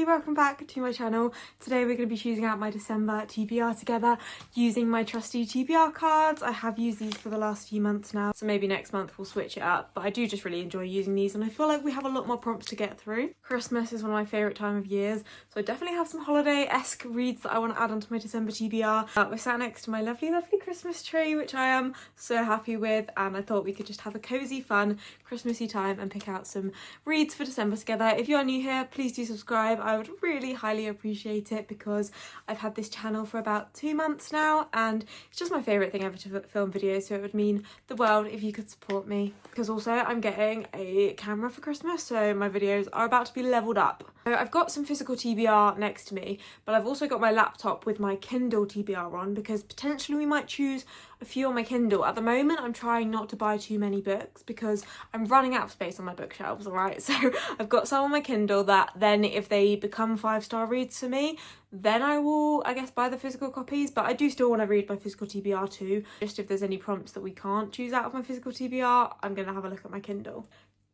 everybody, welcome back to my channel. Today we're going to be choosing out my December TBR together using my trusty TBR cards. I have used these for the last few months now, so maybe next month we'll switch it up, but I do just really enjoy using these and I feel like we have a lot more prompts to get through. Christmas is one of my favourite time of years, so I definitely have some holiday-esque reads that I want to add onto my December TBR. We're sat next to my lovely Christmas tree, which I am so happy with, and I thought we could just have a cosy, fun Christmassy time and pick out some reads for December together. If you're new here, please do subscribe. I would really highly appreciate it because I've had this channel for about 2 months now and it's just my favourite thing ever to film videos, so it would mean the world if you could support me. Because also I'm getting a camera for Christmas, so my videos are about to be leveled up. So I've got some physical TBR next to me, but I've also got my laptop with my Kindle TBR on because potentially we might choose a few on my Kindle. At the moment I'm trying not to buy too many books because I'm running out of space on my bookshelves, alright? So I've got some on my Kindle that then if they become 5-star reads for me, then I will, I guess, buy the physical copies, but I do still want to read my physical TBR too. Just if there's any prompts that we can't choose out of my physical TBR, I'm going to have a look at my Kindle.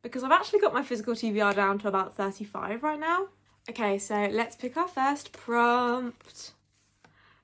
Because I've actually got my physical TBR down to about 35 right now. Okay, so let's pick our first prompt.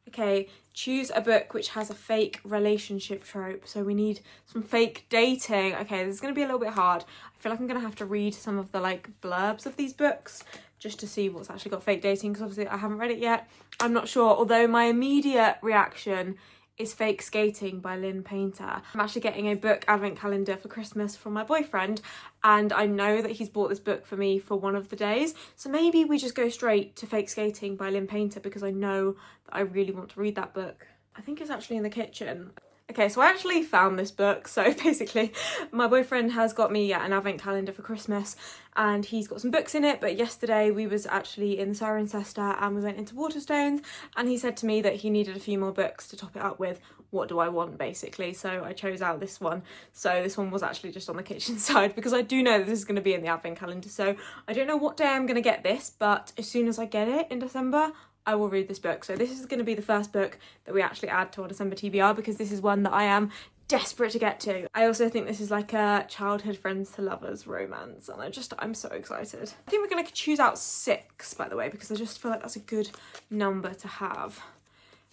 Okay, choose a book which has a fake relationship trope. So we need some fake dating. Okay, this is going to be a little bit hard. I feel like I'm going to have to read some of the blurbs of these books just to see what's actually got fake dating, because obviously I haven't read it yet. I'm not sure, although my immediate reaction is Fake Skating by Lynn Painter. I'm actually getting a book advent calendar for Christmas from my boyfriend, and I know that he's bought this book for me for one of the days, so maybe we just go straight to Fake Skating by Lynn Painter because I know that I really want to read that book. I think it's actually in the kitchen. Okay, so I actually found this book. So basically my boyfriend has got me an advent calendar for Christmas and he's got some books in it, but yesterday we was actually in the Cirencester and we went into Waterstones and he said to me that he needed a few more books to top it up with. What do I want, basically? So I chose out this one. So this one was actually just on the kitchen side because I do know that this is going to be in the advent calendar, so I don't know what day I'm going to get this, but as soon as I get it in December I will read this book. So this is going to be the first book that we actually add to our December TBR because this is one that I am desperate to get to. I also think this is like a childhood friends to lovers romance and I'm so excited. I think we're going to choose out 6, by the way, because I just feel like that's a good number to have.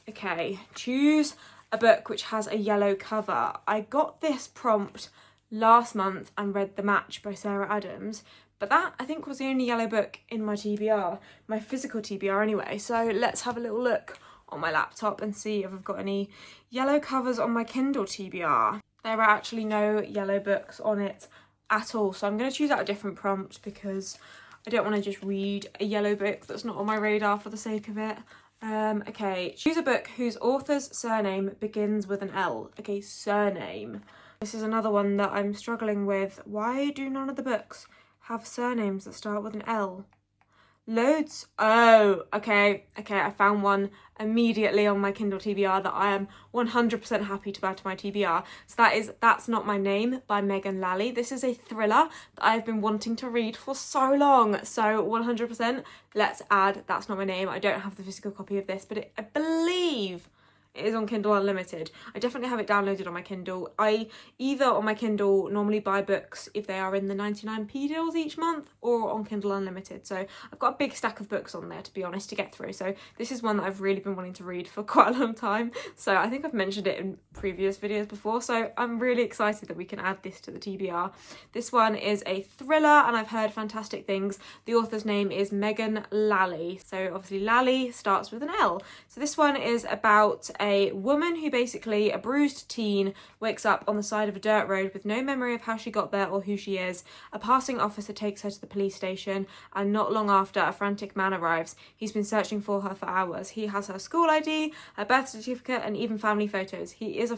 Okay, choose a book which has a yellow cover. I got this prompt last month and read The Match by Sarah Adams, but that, I think, was the only yellow book in my TBR, my physical TBR anyway. So let's have a little look on my laptop and see if I've got any yellow covers on my Kindle TBR. There are actually no yellow books on it at all. So I'm going to choose out a different prompt because I don't want to just read a yellow book that's not on my radar for the sake of it. Okay, choose a book whose author's surname begins with an L. Okay, surname. This is another one that I'm struggling with. Why do none of the books have surnames that start with an L? Loads. Oh, okay, I found one immediately on my Kindle TBR that I am 100% happy to add to my TBR. So That's Not My Name by Megan Lally. This is a thriller that I've been wanting to read for so long. So 100% let's add That's Not My Name. I don't have the physical copy of this, but I believe it is on Kindle Unlimited. I definitely have it downloaded on my Kindle. I either on my Kindle normally buy books if they are in the 99p deals each month or on Kindle Unlimited. So I've got a big stack of books on there, to be honest, to get through. So this is one that I've really been wanting to read for quite a long time. So I think I've mentioned it in previous videos before. So I'm really excited that we can add this to the TBR. This one is a thriller and I've heard fantastic things. The author's name is Megan Lally. So obviously Lally starts with an L. So this one is about a woman who basically, a bruised teen, wakes up on the side of a dirt road with no memory of how she got there or who she is. A passing officer takes her to the police station and not long after a frantic man arrives. He's been searching for her for hours. He has her school ID, her birth certificate and even family photos. He is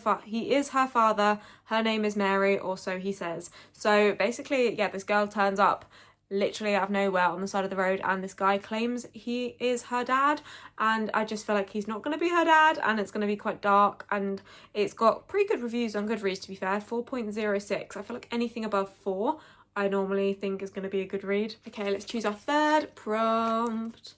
her father. Her name is Mary, or so he says. So basically, yeah, this girl turns up literally out of nowhere on the side of the road and this guy claims he is her dad, and I just feel like he's not going to be her dad and it's going to be quite dark, and it's got pretty good reviews on Goodreads, to be fair. 4.06. I feel like anything above 4 I normally think is going to be a good read. Okay, let's choose our third prompt.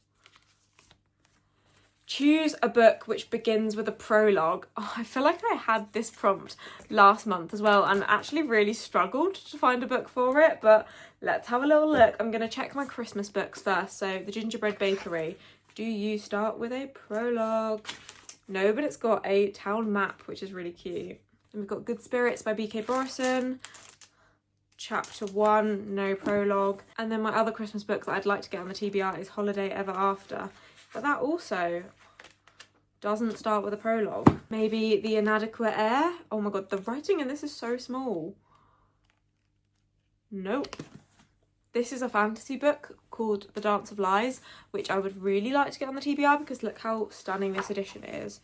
Choose a book which begins with a prologue. Oh, I feel like I had this prompt last month as well and actually really struggled to find a book for it, but let's have a little look. I'm going to check my Christmas books first. So The Gingerbread Bakery. Do you start with a prologue? No, but it's got a town map, which is really cute. And we've got Good Spirits by B.K. Borison. Chapter 1, no prologue. And then my other Christmas book that I'd like to get on the TBR is Holiday Ever After. But that also doesn't start with a prologue. Maybe The Inadequate Heir? Oh my god, the writing in this is so small. Nope. This is a fantasy book called The Dance of Lies, which I would really like to get on the TBR because look how stunning this edition is.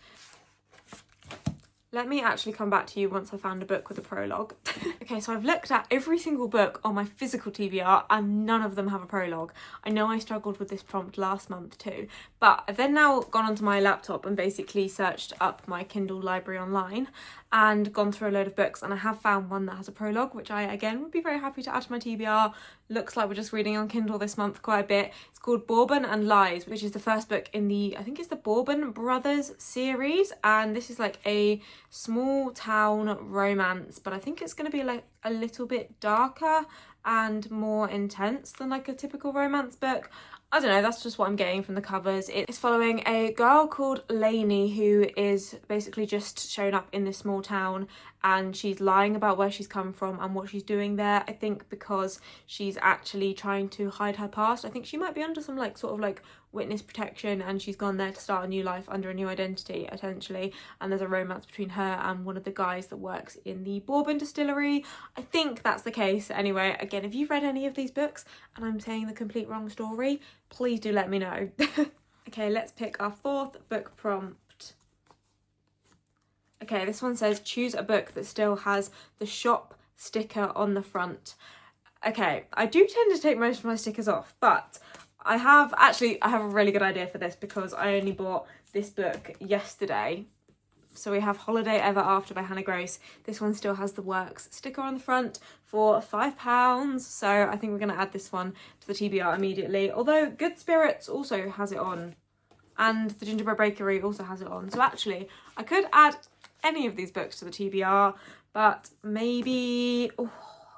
Let me actually come back to you once I found a book with a prologue. Okay, so I've looked at every single book on my physical TBR and none of them have a prologue. I know I struggled with this prompt last month too, but I've then now gone onto my laptop and basically searched up my Kindle library online and gone through a load of books, and I have found one that has a prologue, which I again would be very happy to add to my TBR. Looks like we're just reading on Kindle this month quite a bit. It's called Bourbon and Lies, which is the first book in the, I think it's the Bourbon Brothers series, and this is like a small town romance, but I think it's going to be like a little bit darker and more intense than like a typical romance book. I don't know, that's just what I'm getting from the covers. It's following a girl called Lainey who is basically just shown up in this small town, and she's lying about where she's come from and what she's doing there. I think because she's actually trying to hide her past. I think she might be under some like sort of like witness protection, and she's gone there to start a new life under a new identity essentially, and there's a romance between her and one of the guys that works in the bourbon distillery. I think that's the case. Anyway, again, if you've read any of these books and I'm saying the complete wrong story, please do let me know. Okay, let's pick our fourth book prompt. Okay, this one says choose a book that still has the shop sticker on the front. Okay, I do tend to take most of my stickers off, but I have a really good idea for this because I only bought this book yesterday. So we have Holiday Ever After by Hannah Grace. This one still has the Works sticker on the front for £5. So I think we're going to add this one to the TBR immediately. Although Good Spirits also has it on, and The Gingerbread Bakery also has it on. So actually I could add any of these books to the TBR, but maybe,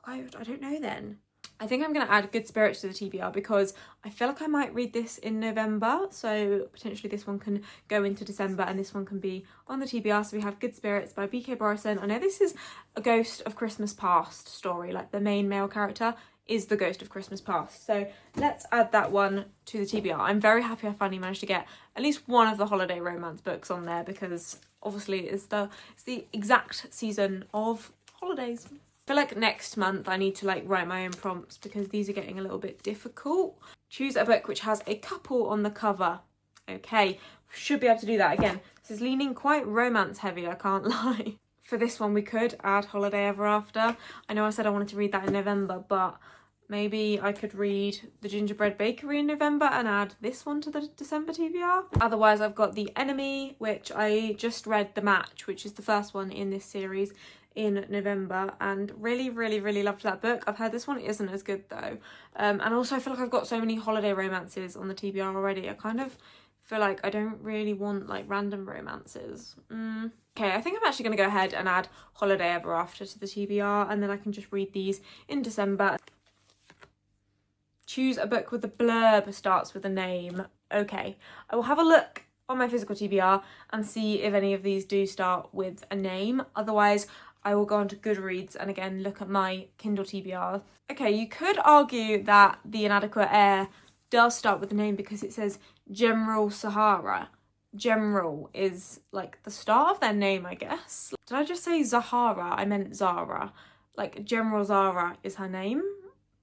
I don't know then. I think I'm going to add Good Spirits to the TBR because I feel like I might read this in November, so potentially this one can go into December and this one can be on the TBR. So we have Good Spirits by B.K. Borison. I know this is a Ghost of Christmas Past story, like the main male character is the Ghost of Christmas Past. So let's add that one to the TBR. I'm very happy I finally managed to get at least one of the holiday romance books on there because obviously it's the exact season of holidays. I feel like next month I need to like write my own prompts because these are getting a little bit difficult. Choose a book which has a couple on the cover. Okay, should be able to do that. Again, this is leaning quite romance heavy, I can't lie. For this one we could add Holiday Ever After. I know I said I wanted to read that in November, but maybe I could read The Gingerbread Bakery in November and add this one to the December TBR. Otherwise I've got The Enemy, which I just read The Match, which is the first one in this series, in November, and really loved that book. I've heard this one isn't as good though, and also I feel like I've got so many holiday romances on the TBR already. I kind of feel like I don't really want like random romances. Okay, I think I'm actually going to go ahead and add Holiday Ever After to the TBR, and then I can just read these in December. Choose a book with a blurb starts with a name. Okay, I will have a look on my physical TBR and see if any of these do start with a name. Otherwise I will go on to Goodreads and again look at my Kindle TBR. Okay, you could argue that The Inadequate Heir does start with a name because it says General Sahara. General is like the start of their name, I guess. Did I just say Zahara? I meant Zara. Like General Zara is her name,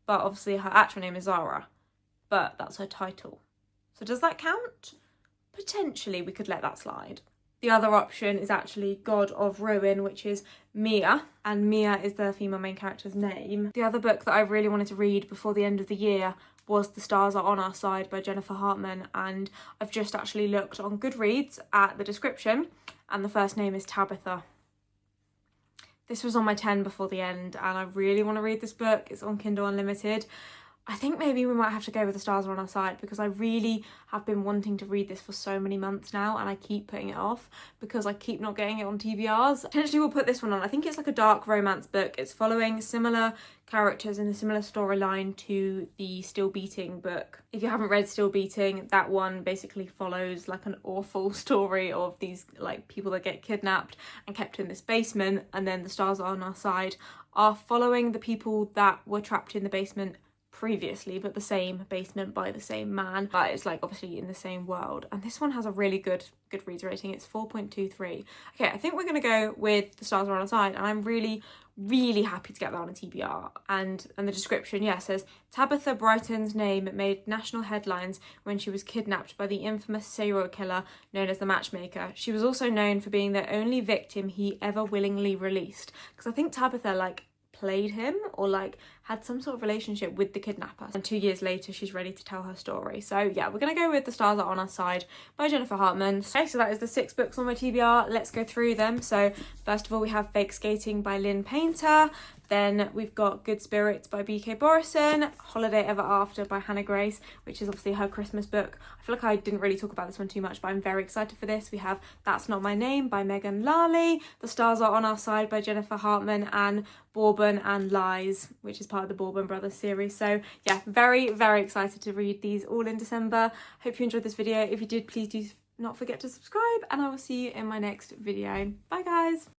but obviously her actual name is Zara, but that's her title. So does that count? Potentially we could let that slide. The other option is actually God of Ruin, which is Mia, and Mia is the female main character's name. The other book that I really wanted to read before the end of the year was The Stars Are On Our Side by Jennifer Hartman, and I've just actually looked on Goodreads at the description and the first name is Tabitha. This was on my 10 before the end and I really want to read this book. It's on Kindle Unlimited. I think maybe we might have to go with The Stars Are On Our Side, because I really have been wanting to read this for so many months now, and I keep putting it off because I keep not getting it on TBRs. Potentially we'll put this one on. I think it's like a dark romance book. It's following similar characters in a similar storyline to the Still Beating book. If you haven't read Still Beating, that one basically follows like an awful story of these like people that get kidnapped and kept in this basement, and then The Stars Are On Our Side are following the people that were trapped in the basement previously, but the same basement by the same man, but it's like obviously in the same world. And this one has a really good Goodreads rating. It's 4.23. Okay, I think we're gonna go with The Stars Are On Our Side, and I'm really happy to get that on a TBR. And the description, yeah, says Tabitha Brighton's name made national headlines when she was kidnapped by the infamous serial killer known as the Matchmaker. She was also known for being the only victim he ever willingly released, because I think Tabitha like played him or like had some sort of relationship with the kidnapper, and 2 years later she's ready to tell her story. So yeah, we're gonna go with The Stars Are On Our Side by Jennifer Hartman. Okay, so that is the 6 books on my TBR. Let's go through them. So first of all, we have Fake Skating by Lynn Painter. Then we've got Good Spirits by B.K. Borison, Holiday Ever After by Hannah Grace, which is obviously her Christmas book. I feel like I didn't really talk about this one too much, but I'm very excited for this. We have That's Not My Name by Megan Lally, The Stars Are On Our Side by Jennifer Hartman, and Bourbon and Lies, which is part of the Bourbon Brothers series. So yeah, very excited to read these all in December. Hope you enjoyed this video. If you did, please do not forget to subscribe, and I will see you in my next video. Bye guys.